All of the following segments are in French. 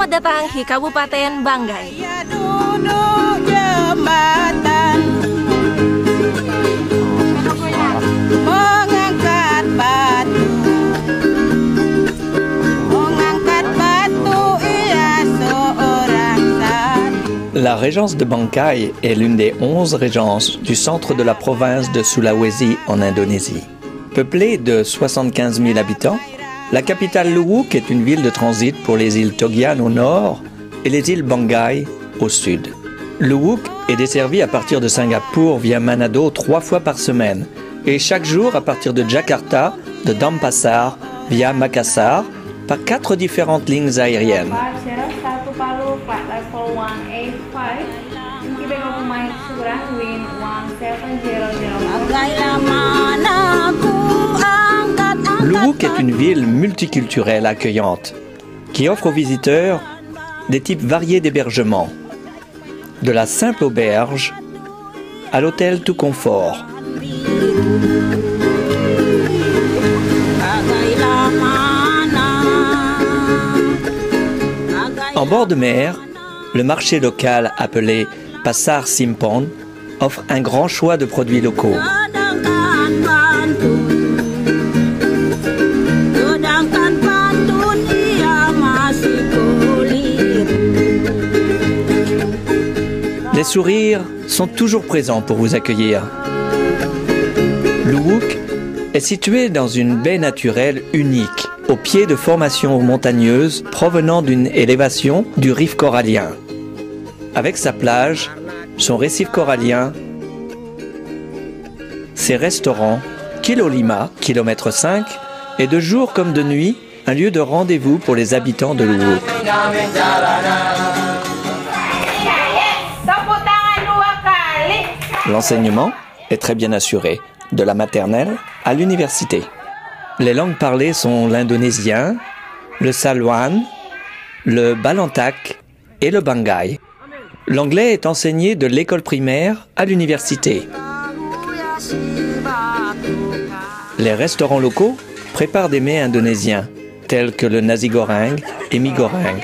Selamat datang di Kabupaten Banggai. Mengangkat batu, ia seorang satu. La régence de Bangkai est l'une des 11 régences du centre de la province de Sulawesi en Indonésie. Peuplée de 75 000 habitants, la capitale Luwuk est une ville de transit pour les îles Togian au nord et les îles Banggai au sud. Luwuk est desservie à partir de Singapour via Manado 3 fois par semaine et chaque jour à partir de Jakarta, de Denpasar via Makassar par 4 différentes lignes aériennes. Luwuk est une ville multiculturelle accueillante qui offre aux visiteurs des types variés d'hébergement, de la simple auberge à l'hôtel tout confort. En bord de mer, le marché local appelé Pasar Simpon offre un grand choix de produits locaux. Les sourires sont toujours présents pour vous accueillir. Luwuk est situé dans une baie naturelle unique, au pied de formations montagneuses provenant d'une élévation du riff corallien. Avec sa plage, son récif corallien, ses restaurants, Kilolima, kilomètre 5, et de jour comme de nuit, un lieu de rendez-vous pour les habitants de Luwuk. L'enseignement est très bien assuré, de la maternelle à l'université. Les langues parlées sont l'indonésien, le Saluan, le Balantak et le Banggai. L'anglais est enseigné de l'école primaire à l'université. Les restaurants locaux préparent des mets indonésiens, tels que le nasi goreng et mie goreng.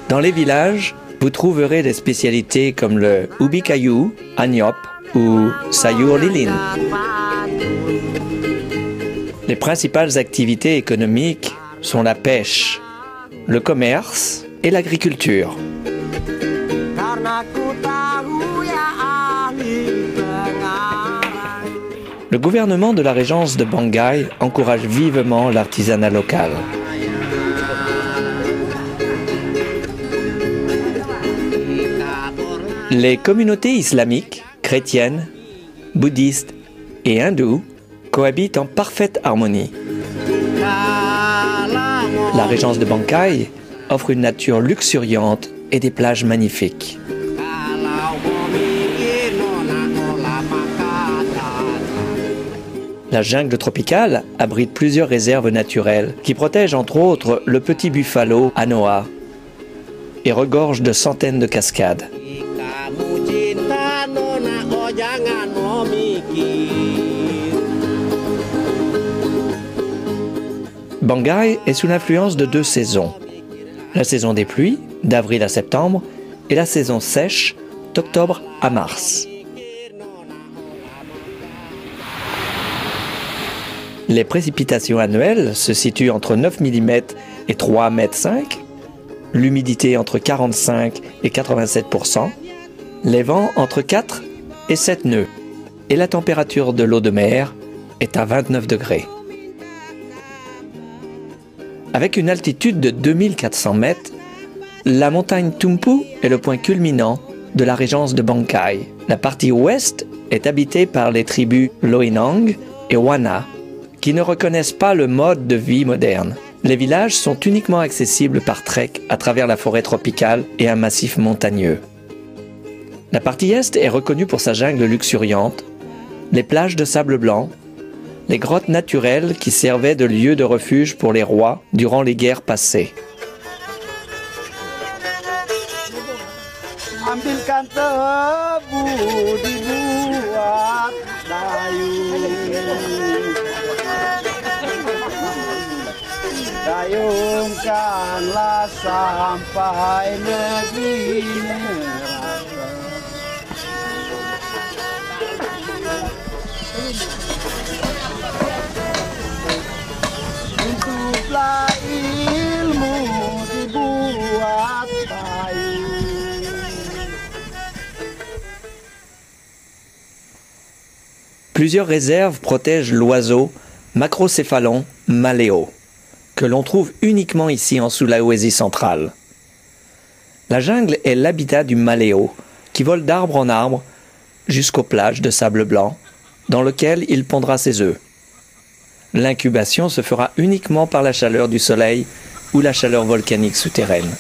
Dans les villages, vous trouverez des spécialités comme le ubi kayu, anyop ou sayur lilin. Les principales activités économiques sont la pêche, le commerce et l'agriculture. Le gouvernement de la régence de Banggai encourage vivement l'artisanat local. Les communautés islamiques, chrétiennes, bouddhistes et hindoues cohabitent en parfaite harmonie. La régence de Bangkai offre une nature luxuriante et des plages magnifiques. La jungle tropicale abrite plusieurs réserves naturelles qui protègent entre autres le petit buffalo Anoa et regorge de centaines de cascades. Banggai est sous l'influence de 2 saisons. La saison des pluies, d'avril à septembre, et la saison sèche, d'octobre à mars. Les précipitations annuelles se situent entre 9 mm et 3,5 m, l'humidité entre 45 et 87%, les vents entre 4 et 7 nœuds, et la température de l'eau de mer est à 29 degrés. Avec une altitude de 2400 mètres, la montagne Tumpu est le point culminant de la régence de Bangkai. La partie ouest est habitée par les tribus Loenang et Wana, qui ne reconnaissent pas le mode de vie moderne. Les villages sont uniquement accessibles par trek à travers la forêt tropicale et un massif montagneux. La partie est est reconnue pour sa jungle luxuriante, les plages de sable blanc, les grottes naturelles qui servaient de lieu de refuge pour les rois durant les guerres passées. dayungkanlah sampai negeri neraka. Hiduplah ilmu dibuat kayu. Plusieurs réserves protègent l'oiseau Macrocéphalon malléo, que l'on trouve uniquement ici en Sulawesi centrale. La jungle est l'habitat du malléo, qui vole d'arbre en arbre jusqu'aux plages de sable blanc, dans lequel il pondra ses œufs. L'incubation se fera uniquement par la chaleur du soleil ou la chaleur volcanique souterraine.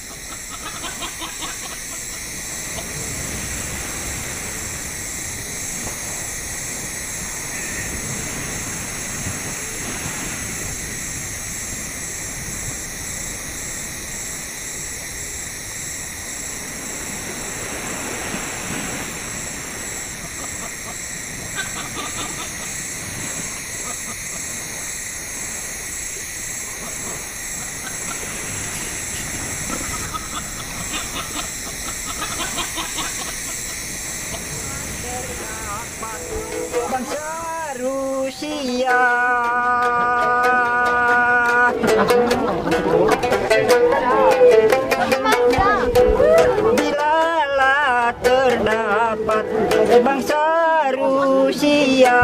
Bangsa Rusia bilalah terdapat bangsa Rusia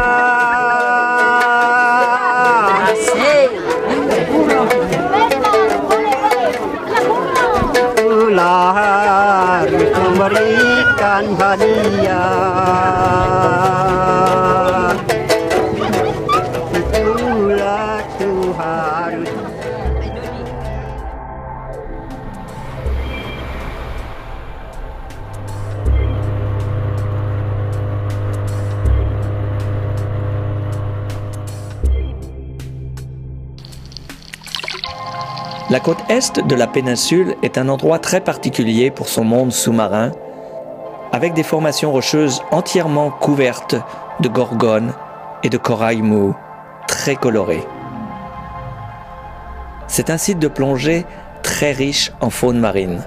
itulah harus memberikan hadiah. Itulah tuh harus. La côte est de la péninsule est un endroit très particulier pour son monde sous-marin, avec des formations rocheuses entièrement couvertes de gorgones et de corail mou, très colorés. C'est un site de plongée très riche en faune marine.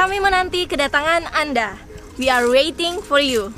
Kami menanti kedatangan Anda. We are waiting for you.